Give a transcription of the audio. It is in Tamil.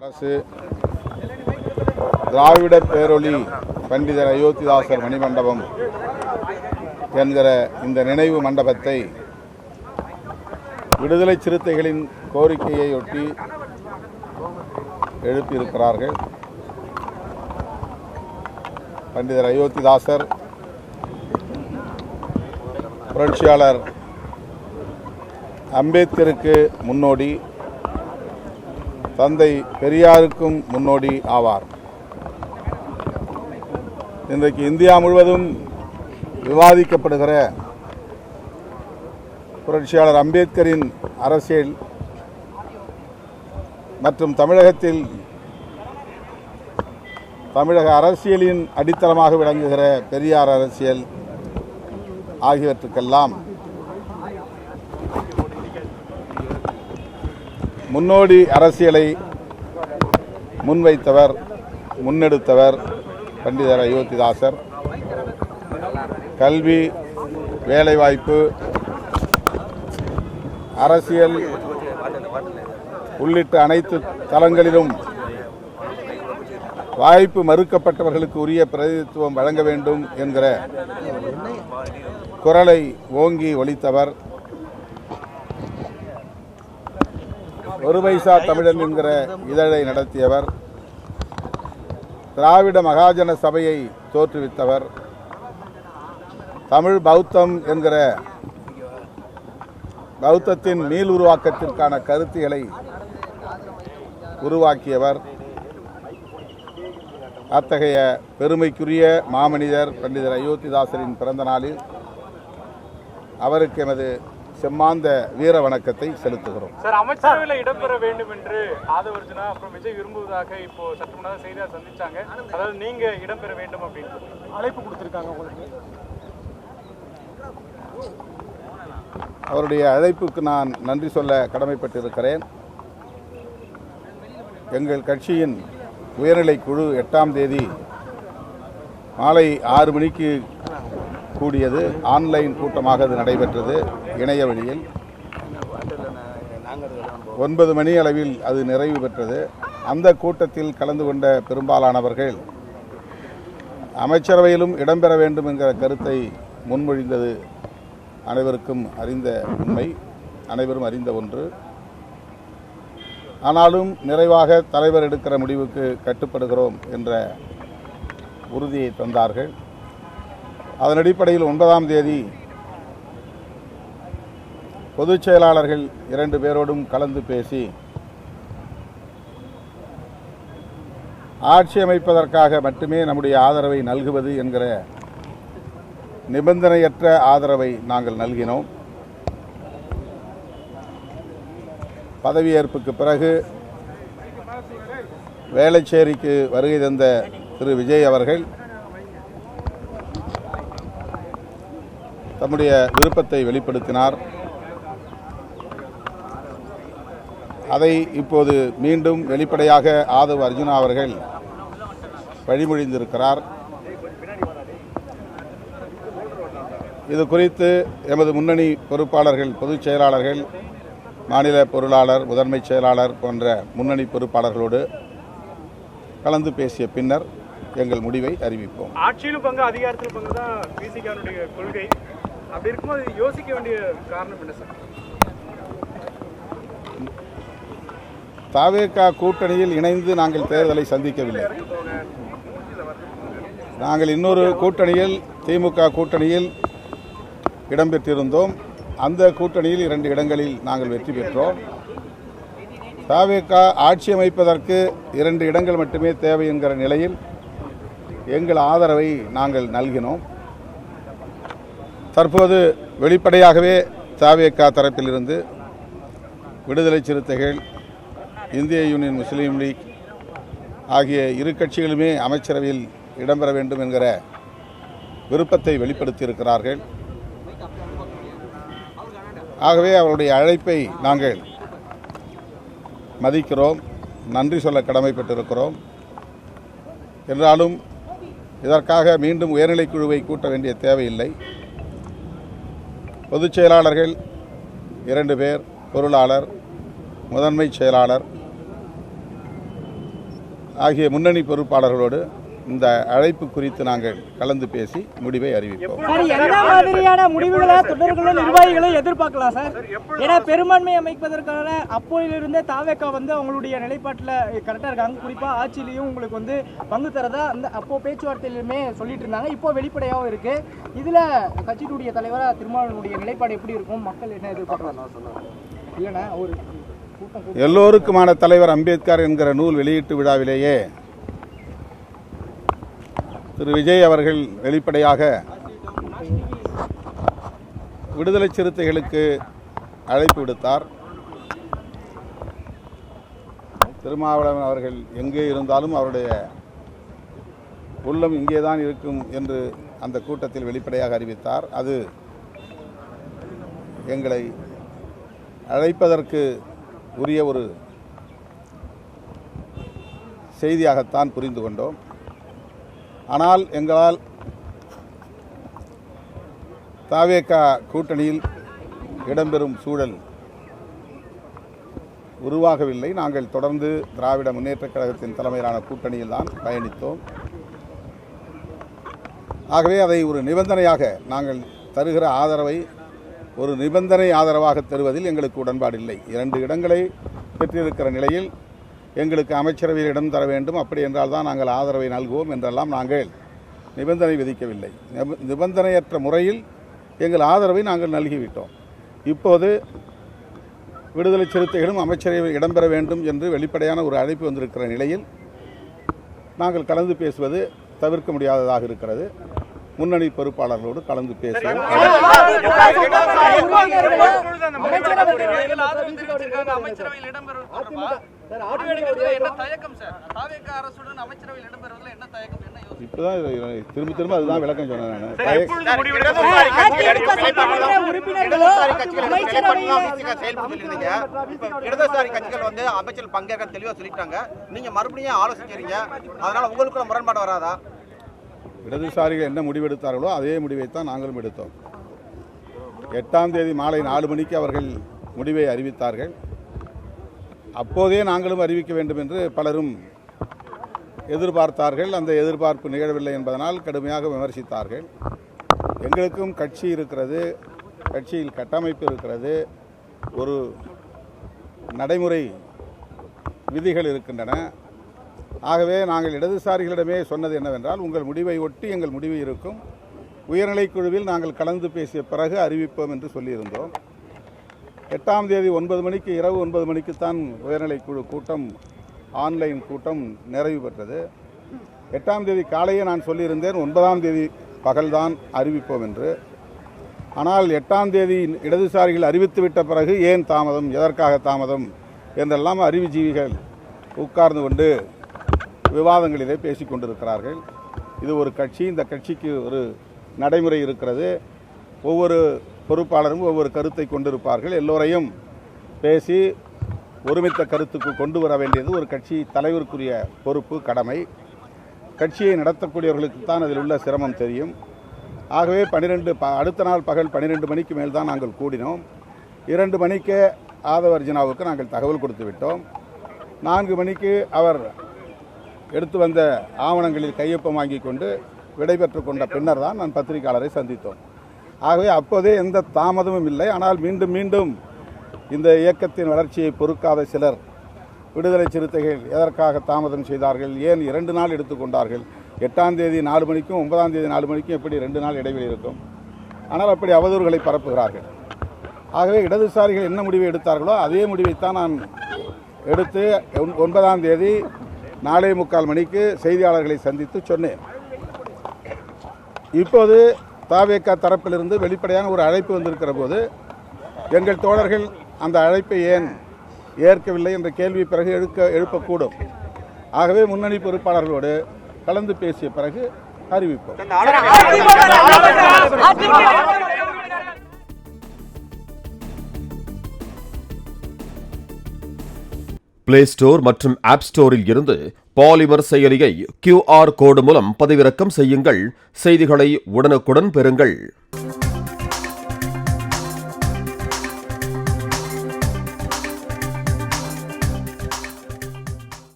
அரசு திராவிட பேரொளி பண்டிதர் அயோத்திதாசர் மணிமண்டபம் என்கிற இந்த நினைவு மண்டபத்தை விடுதலை சிறுத்தைகளின் கோரிக்கையை ஒட்டி எழுப்பியிருக்கிறார்கள். பண்டிதர் அயோத்திதாசர் புரட்சியாளர் அம்பேத்கருக்கு முன்னோடி, தந்தை பெரியாருக்கும் முன்னோடி ஆவார். இன்றைக்கு இந்தியா முழுவதும் விவாதிக்கப்படுகிற புரட்சியாளர் அம்பேத்கரின் அரசியல் மற்றும் தமிழகத்தில் தமிழக அரசியலின் அடித்தளமாக விளங்குகிற பெரியார் அரசியல் ஆகியவற்றுக்கெல்லாம் முன்னோடி அரசியலை முன்வைத்தவர், முன்னெடுத்தவர் பண்டிதர் அயோத்திதாசர். கல்வி, வேலைவாய்ப்பு, அரசியல் உள்ளிட்ட அனைத்து தளங்களிலும் வாய்ப்பு மறுக்கப்பட்டவர்களுக்கு உரிய பிரதிநிதித்துவம் வழங்க வேண்டும் என்கிற குரலை ஓங்கி ஒலித்தவர். ஒரு பைசா தமிழன் என்கிற இதழை நடத்தியவர். திராவிட மகாஜன சபையை தோற்றுவித்தவர். தமிழ் பௌத்தம் என்கிற பௌத்தத்தின் மீள் உருவாக்கத்திற்கான கருத்துக்களை உருவாக்கியவர். அத்தகைய பெருமைக்குரிய மாமனிதர் பண்டிதர் அயோத்திதாசரின் பிறந்த நாளில் அவருக்கு எமது செம்மாந்த வீர வணக்கத்தை செலுத்துகிறோம். சார், அமைச்சரவையில் இடம்பெற வேண்டும் என்று ஆதவர்ஜுனா அப்புறம் விஜய் விரும்புவதாக இப்போ சட்டமன்ற செய்தியாளர் சந்திச்சாங்க. அதாவது நீங்க இடம்பெற வேண்டும் அப்படின்னு அழைப்பு கொடுத்திருக்காங்க உங்களுக்கு. அவருடைய அழைப்புக்கு நான் நன்றி சொல்ல கடமைப்பட்டிருக்கிறேன். எங்கள் கட்சியின் உயர்நிலை குழு 8ஆம் தேதி மாலை 6 மணிக்கு கூடியது. ஆன்லைன் கூட்டமாக அது நடைபெற்றது. இணைய வழியில் 9 மணி அளவில் அது நிறைவு பெற்றது. அந்த கூட்டத்தில் கலந்து கொண்ட பெரும்பாலானவர்கள் அமைச்சரவையிலும் இடம்பெற வேண்டும் என்கிற கருத்தை முன்மொழிந்தது அனைவருக்கும் அறிந்த உண்மை, அனைவரும் அறிந்த ஒன்று. ஆனாலும் நிறைவாக தலைவர் எடுக்கிற முடிவுக்கு கட்டுப்படுகிறோம் என்ற உறுதியை தந்தார்கள். அதன் அடிப்படையில் 9ஆம் தேதி பொதுச் செயலாளர்கள் 2 பேரோடும் கலந்து பேசி ஆட்சி அமைப்பதற்காக மட்டுமே நம்முடைய ஆதரவை நல்குவது என்கிற நிபந்தனையற்ற ஆதரவை நாங்கள் நல்கினோம். பதவியேற்புக்கு பிறகு வேளச்சேரிக்கு வருகை தந்த திரு விஜய் அவர்கள் தம்முடைய விருப்பத்தை வெளிப்படுத்தினார். அதை இப்போது மீண்டும் வெளிப்படையாக ஆதவ் அர்ஜுனா அவர்கள் வழிமொழிந்திருக்கிறார். இது குறித்து எமது முன்னணி பொறுப்பாளர்கள், பொதுச் செயலாளர்கள், மாநில பொருளாளர், முதன்மை செயலாளர் போன்ற முன்னணி பொறுப்பாளர்களோடு கலந்து பேசிய பின்னர் எங்கள் முடிவை அறிவிப்போம். ஆட்சியிலும் பங்கு, அதிகாரத்திலும் பங்கு தான் பிசிகானுடைய கொள்கை. அப்படி இருக்கும்போது யோசிக்க வேண்டிய காரணம் என்ன சார்? தவேகா கூட்டணியில் இணைந்து நாங்கள் தேர்தலை சந்திக்கவில்லை. நாங்கள் இன்னொரு கூட்டணியில், திமுக கூட்டணியில் இடம்பெற்றிருந்தோம். அந்த கூட்டணியில் 2 இடங்களில் நாங்கள் வெற்றி பெற்றோம். தவேகா ஆட்சி அமைப்பதற்கு 2 இடங்கள் மட்டுமே தேவை என்கிற நிலையில் எங்கள் ஆதரவை நாங்கள் நல்கினோம். தற்போது வெளிப்படையாகவே தவேகா தரப்பிலிருந்து விடுதலை சிறுத்தைகள், இந்திய யூனியன் முஸ்லீம் லீக் ஆகிய 2 கட்சிகளுமே அமைச்சரவையில் இடம்பெற வேண்டும் என்கிற விருப்பத்தை வெளிப்படுத்தியிருக்கிறார்கள். ஆகவே அவருடைய அழைப்பை நாங்கள் மதிக்கிறோம், நன்றி சொல்ல கடமைப்பட்டிருக்கிறோம். என்றாலும் இதற்காக மீண்டும் உயர்நிலைக் குழுவை கூட்ட வேண்டிய தேவையில்லை. பொதுச் செயலாளர்கள் 2 பேர், பொருளாளர், முதன்மை செயலாளர் ஆகிய முன்னணி பொறுப்பாளர்களோடு இந்த அழைப்பு குறித்து நாங்கள் கலந்து பேசி முடிவை அறிவிப்போம். சார், என்ன மாதிரியான முடிவுகளை தொண்டர்களும் நிர்வாகிகளும் எதிர்பார்க்கலாம் சார்? ஏன்னா பெரும்பான்மை அமைப்பதற்கான அப்போதிலிருந்தே தாவேக்கா அவங்களுடைய நிலைப்பாட்டில் கரெக்டாக இருக்காங்க. குறிப்பாக ஆட்சியிலையும் உங்களுக்கு பங்கு தரதா அந்த அப்போ பேச்சுவார்த்தையிலுமே சொல்லிட்டு இருந்தாங்க. இப்போ வெளிப்படையாகவும் இருக்கு. இதில் கட்சியினுடைய தலைவராக திருமாவளவனுடைய நிலைப்பாடு எப்படி இருக்கும்? மக்கள் என்ன எதிர்பார்க்கலாம்? இல்லைன்னா ஒரு எல்லோருக்குமான தலைவர் அம்பேத்கர் என்கிற நூல் வெளியீட்டு விழாவிலேயே திரு விஜய் அவர்கள் வெளிப்படையாக விடுதலை சிறுத்தைகளுக்கு அழைப்பு விடுத்தார். திருமாவளவன் அவர்கள் எங்கே இருந்தாலும் அவருடைய உள்ளம் இங்கேதான் இருக்கும் என்று அந்த கூட்டத்தில் வெளிப்படையாக அறிவித்தார். அது எங்களை அழைப்பதற்கு உரிய ஒரு செய்தியாகத்தான் புரிந்து கொண்டோம். ஆனால் எங்களால் தாவேகா கூட்டணியில் இடம்பெறும் சூழல் உருவாகவில்லை. நாங்கள் தொடர்ந்து திராவிட முன்னேற்றக் கழகத்தின் தலைமையிலான கூட்டணியில் தான் பயணித்தோம். ஆகவே அதை ஒரு நிபந்தனையாக நாங்கள் தருகிற ஆதரவை ஒரு நிபந்தனை ஆதரவாக தருவதில் எங்களுக்கு உடன்பாடு இல்லை. 2 இடங்களை பெற்றிருக்கிற நிலையில் எங்களுக்கு அமைச்சரவையில் இடம் தர வேண்டும், அப்படி என்றால் தான் நாங்கள் ஆதரவை நல்குவோம் என்றெல்லாம் நாங்கள் நிபந்தனை விதிக்கவில்லை. நிபந்தனையற்ற முறையில் எங்கள் ஆதரவை நாங்கள் நல்கிவிட்டோம். இப்போது விடுதலை சிறுத்தைகளும் அமைச்சரவையில் இடம்பெற வேண்டும் என்று வெளிப்படையான ஒரு அழைப்பு வந்திருக்கிற நிலையில் நாங்கள் கலந்து பேசுவது தவிர்க்க முடியாததாக இருக்கிறது. முன்னணி பொறுப்பாளர்களோடு கலந்து பேசுவோம். இப்பதான் திரும்ப அதுதான் விளக்கம் சொன்னேன். இடதுசாரி கட்சிகள் அமைச்சர் பங்கேற்க தெளிவா சொல்லிட்டாங்க. நீங்க மறுபடியும் ஆலோசிக்கிறீங்க, அதனால உங்களுக்கு முரண்பாடு வராதா? இடதுசாரிகள் என்ன முடிவெடுத்தார்களோ அதே முடிவைத்தான் நாங்களும் எடுத்தோம். 8ஆம் தேதி மாலை 4 மணிக்கு அவர்கள் முடிவை அறிவித்தார்கள். அப்போதே நாங்களும் அறிவிக்க வேண்டும் என்று பலரும் எதிர்பார்த்தார்கள். அந்த எதிர்பார்ப்பு நிகழவில்லை என்பதனால் கடுமையாக விமர்சித்தார்கள். எங்களுக்கும் கட்சி இருக்கிறது, கட்சியில் கட்டமைப்பு இருக்கிறது, ஒரு நடைமுறை விதிகள் இருக்கின்றன. ஆகவே நாங்கள் இடதுசாரிகளிடமே சொன்னது என்னவென்றால், உங்கள் முடிவை ஒட்டி எங்கள் முடிவு இருக்கும், உயர்நிலைக் குழுவில் நாங்கள் கலந்து பேசிய பிறகு அறிவிப்போம் என்று சொல்லியிருந்தோம். 8ஆம் தேதி 9 மணிக்கு இரவு 9 மணிக்குத்தான் உயர்நிலைக் குழு கூட்டம், ஆன்லைன் கூட்டம் நிறைவு பெற்றது. 8ஆம் தேதி காலையே நான் சொல்லியிருந்தேன் 9ஆம் தேதி பகல்தான் அறிவிப்போம் என்று. ஆனால் 8ஆம் தேதி இடதுசாரிகள் அறிவித்துவிட்ட பிறகு ஏன் தாமதம், எதற்காக தாமதம் என்றெல்லாம் அறிவுஜீவிகள் உட்கார்ந்து கொண்டு விவாதங்களிலே பேசிக் கொண்டிருக்கிறார்கள். இது ஒரு கட்சி, இந்த கட்சிக்கு ஒரு நடைமுறை இருக்கிறது. ஒவ்வொரு பொறுப்பாளரும் ஒவ்வொரு கருத்தை கொண்டிருப்பார்கள். எல்லோரையும் பேசி ஒருமித்த கருத்துக்கு கொண்டு வர வேண்டியது ஒரு கட்சி தலைவருக்குரிய பொறுப்பு, கடமை. கட்சியை நடத்தக்கூடியவர்களுக்கு தான் அதில் உள்ள சிரமம் தெரியும். ஆகவே அடுத்த நாள் பகல் 12 மணிக்கு மேல் தான் நாங்கள் கூடினோம். 2 மணிக்கு ஆதவர்ஜினாவுக்கு நாங்கள் தகவல் கொடுத்து விட்டோம். 4 மணிக்கு அவர் எடுத்து வந்த ஆவணங்களில் கையொப்பம் வாங்கி கொண்டு விடைபெற்று கொண்ட பின்னர் தான் நான் பத்திரிகையாளரை சந்தித்தோம். ஆகவே அப்போதே எந்த தாமதமும் இல்லை. ஆனால் மீண்டும் மீண்டும் இந்த இயக்கத்தின் வளர்ச்சியை பொறுக்காத சிலர் விடுதலை சிறுத்தைகள் எதற்காக தாமதம் செய்தார்கள், ஏன் 2 நாள் எடுத்துக்கொண்டார்கள், 8ஆம் தேதி 4 மணிக்கும் 9ஆம் தேதி 4 மணிக்கும் எப்படி 2 நாள் இடைவெளி இருக்கும்? ஆனால் அப்படி அவதூறுகளை பரப்புகிறார்கள். ஆகவே இடதுசாரிகள் என்ன முடிவை எடுத்தார்களோ அதே முடிவைத்தான் நான் எடுத்து 9ஆம் தேதி 4:45 மணிக்கு செய்தியாளர்களை சந்தித்து சொன்னேன். இப்போது தாவேகா தரப்பிலிருந்து வெளிப்படையான ஒரு அழைப்பு வந்திருக்கிற போது எங்கள் தோழர்கள் அந்த அழைப்பை ஏன் ஏற்கவில்லை என்ற கேள்வி பிறகு எழுப்பக்கூடும். ஆகவே முன்னணி பொறுப்பாளர்களோடு கலந்து பேசிய பிறகு அறிவிப்போம். பிளே ஸ்டோர் மற்றும் ஆப் ஸ்டோரில் இருந்து பாலிமர் செயலியை QR கோடு மூலம் பதிவிறக்கம் செய்யுங்கள். செய்திகளை உடனுக்குடன் பெறுங்கள்.